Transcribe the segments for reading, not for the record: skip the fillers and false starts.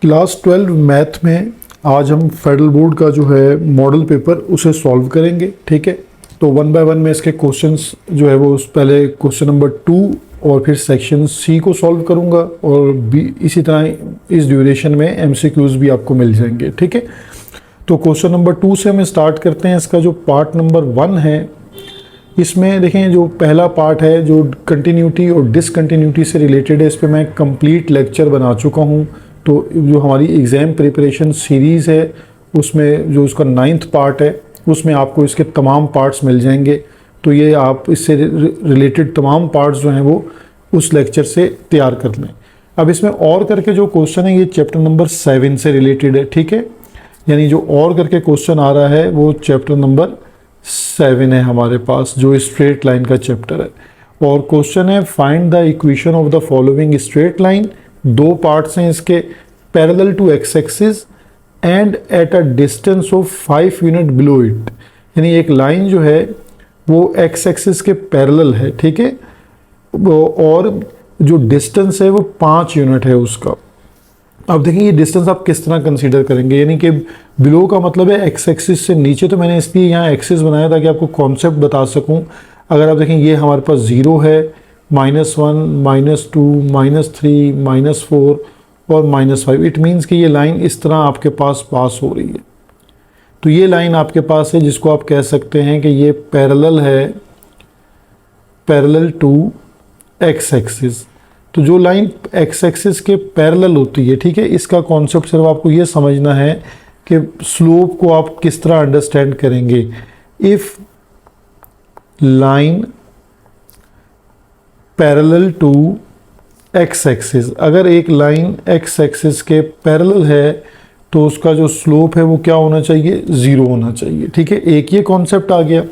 Class 12 math में आज हम फेडरल बोर्ड का जो है मॉडल पेपर उसे सॉल्व करेंगे। ठीक है, तो वन बाय वन में इसके क्वेश्चंस जो है वो पहले क्वेश्चन नंबर 2 और फिर सेक्शन सी को सॉल्व करूंगा और भी इसी तरह इस ड्यूरेशन में एमसीक्यूज भी आपको मिल जाएंगे। ठीक है, तो क्वेश्चन नंबर 2 से हम स्टार्ट करते हैं। इसका जो पार्ट नंबर 1 है, इसमें देखें जो पहला पार्ट है जो कंटिन्यूटी और डिसकंटिन्यूटी से रिलेटेड है, इस पर मैं कंप्लीट लेक्चर बना चुका हूँ। तो जो हमारी एग्ज़ाम प्रिपरेशन सीरीज़ है उसमें जो उसका 9th पार्ट है उसमें आपको इसके तमाम पार्ट्स मिल जाएंगे। तो ये आप इससे रिलेटेड तमाम पार्ट्स जो हैं वो उस लेक्चर से तैयार कर लें। अब इसमें और करके जो क्वेश्चन है ये चैप्टर नंबर 7 से रिलेटेड है। ठीक है, यानी जो और करके क्वेश्चन आ रहा है वो चैप्टर नंबर 7 है हमारे पास, जो स्ट्रेट लाइन का चैप्टर है। और क्वेश्चन है find the equation of the following straight line. दो पार्ट्स हैं इसके, parallel to X axis and at a distance of 5 unit below it. यानी एक लाइन जो है वो एक्स एक्सिस के पैरेलल है। ठीक है, और जो डिस्टेंस है वो 5 यूनिट है उसका। अब देखें ये डिस्टेंस आप किस तरह कंसीडर करेंगे, यानी कि बिलो का मतलब है एक्स एक्सिस से नीचे। तो मैंने इसलिए यहाँ एक्सिस बनाया ताकि आपको कॉन्सेप्ट बता सकूँ। अगर आप देखें ये हमारे पास 0 है, -1, -2, -3, -4 और -5। इट मीन्स कि ये लाइन इस तरह आपके पास हो रही है। तो ये लाइन आपके पास है जिसको आप कह सकते हैं कि ये पैरेलल है, पैरेलल टू एक्स एक्सिस। तो जो लाइन एक्स एक्सिस के पैरेलल होती है, ठीक है, इसका कॉन्सेप्ट सिर्फ आपको ये समझना है कि स्लोप को आप किस तरह अंडरस्टैंड करेंगे। If line parallel to X axis, अगर एक लाइन एक्स एक्सिस के पैरेलल है तो उसका जो स्लोप है वो क्या होना चाहिए, 0 होना चाहिए। ठीक है, एक ये कॉन्सेप्ट आ गया,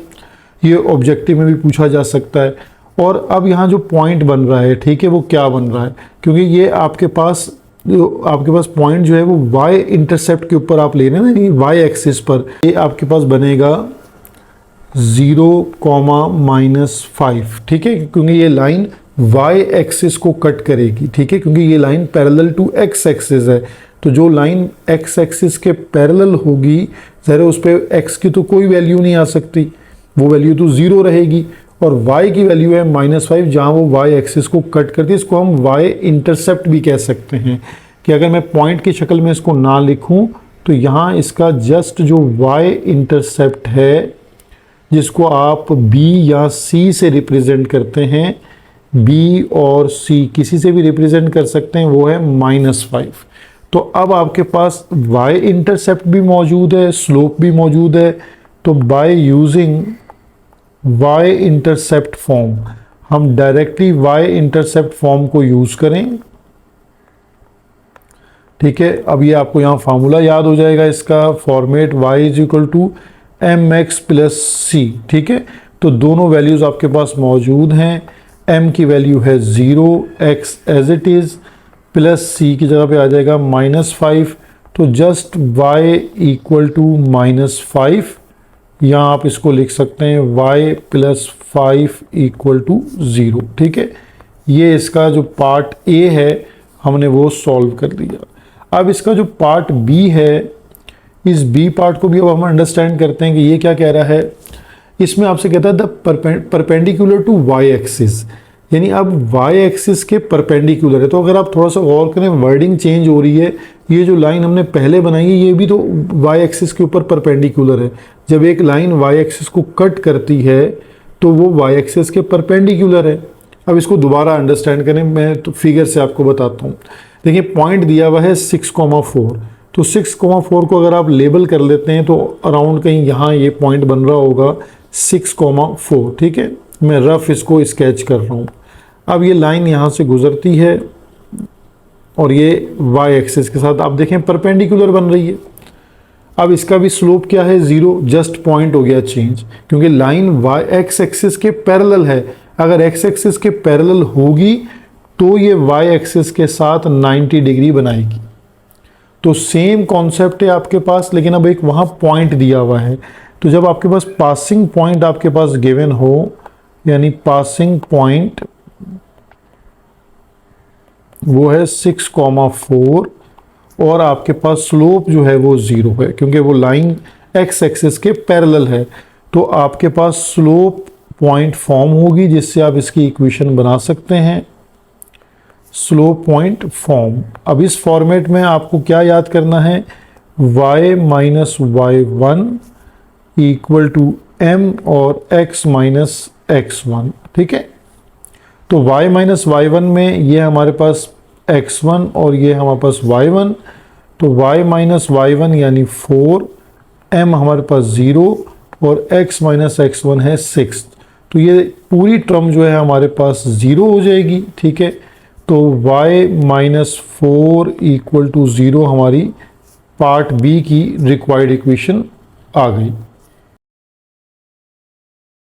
ये ऑब्जेक्टिव में भी पूछा जा सकता है। और अब यहाँ जो पॉइंट बन रहा है, ठीक है, वो क्या बन रहा है, क्योंकि ये आपके पास पॉइंट जो है वो वाई इंटरसेप्ट के ऊपर आप ले रहे हैं ना, वाई एक्सिस पर। ये आपके पास बनेगा 0, -5। ठीक है, क्योंकि ये लाइन वाई एक्सिस को कट करेगी। ठीक है, क्योंकि ये line parallel to X axis है। तो जो लाइन एक्स एक्सिस के पैरेलल होगी, ज़रा उस पर एक्स की तो कोई वैल्यू नहीं आ सकती, वो वैल्यू तो 0 रहेगी। और y की वैल्यू है -5, जहाँ वो y एक्सिस को कट करती है। इसको हम y इंटरसेप्ट भी कह सकते हैं कि अगर मैं पॉइंट की शक्ल में इसको ना लिखूं तो यहाँ इसका जस्ट जो y इंटरसेप्ट है, जिसको आप b या c से रिप्रेजेंट करते हैं, b और c किसी से भी रिप्रेजेंट कर सकते हैं, वो है -5। तो अब आपके पास y इंटरसेप्ट भी मौजूद है, स्लोप भी मौजूद है। तो by using y intercept form, हम डायरेक्टली y इंटरसेप्ट फॉर्म को यूज़ करें। ठीक है, अब ये आपको यहाँ फार्मूला याद हो जाएगा, इसका फॉर्मेट y = mx + c। ठीक है, तो दोनों वैल्यूज़ आपके पास मौजूद हैं। m की वैल्यू है 0, x as it is, plus c की जगह पे आ जाएगा -5। तो जस्ट y = -5, यहाँ आप इसको लिख सकते हैं y + 5 = 0। ठीक है, ये इसका जो पार्ट A है हमने वो सॉल्व कर दिया। अब इसका जो पार्ट B है, इस B पार्ट को भी अब हम अंडरस्टैंड करते हैं कि ये क्या कह रहा है। इसमें आपसे कहता है the perpendicular to y axis, यानी अब y एक्सिस के परपेंडिकुलर है। तो अगर आप थोड़ा सा गौर करें, वर्डिंग चेंज हो रही है। ये जो लाइन हमने पहले बनाई है ये भी तो y एक्सिस के ऊपर परपेंडिकुलर है। जब एक लाइन y एक्सिस को कट करती है तो वो y एक्सिस के परपेंडिकुलर है। अब इसको दोबारा अंडरस्टैंड करें, मैं तो फिगर से आपको बताता हूँ। देखिए पॉइंट दिया हुआ है 6,4। तो 6,4 को अगर आप लेबल कर लेते हैं तो अराउंड कहीं यहाँ ये पॉइंट बन रहा होगा 6,4। ठीक है, मैं रफ इसको स्केच कर रहा हूँ। अब ये लाइन यहाँ से गुजरती है और ये y एक्सिस के साथ आप देखें परपेंडिकुलर बन रही है। अब इसका भी स्लोप क्या है, 0, जस्ट पॉइंट हो गया चेंज, क्योंकि लाइन x एक्सिस के पैरेलल है। अगर x एक्सिस के पैरेलल होगी तो ये y एक्सिस के साथ 90 डिग्री बनाएगी। तो सेम कॉन्सेप्ट है आपके पास, लेकिन अब एक वहाँ पॉइंट दिया हुआ है। तो जब आपके पास पासिंग पॉइंट आपके पास गिवन हो, यानी पासिंग पॉइंट वो है 6,4 और आपके पास स्लोप जो है वो 0 है क्योंकि वो लाइन एक्स एक्सिस के पैरेलल है। तो आपके पास स्लोप पॉइंट फॉर्म होगी जिससे आप इसकी इक्वेशन बना सकते हैं, स्लोप पॉइंट फॉर्म। अब इस फॉर्मेट में आपको क्या याद करना है, y minus Y one equal to m और x माइनस x1, ठीक है। तो y माइनस वाई वन में ये हमारे पास x1 और ये हमारे पास y1, तो y माइनस वाई वन यानी 4, m हमारे पास 0 और x माइनस x1 है 6। तो ये पूरी टर्म जो है हमारे पास 0 हो जाएगी, ठीक है। तो y माइनस 4 इक्वल टू 0 हमारी पार्ट बी की रिक्वायर्ड इक्वेशन आ गई।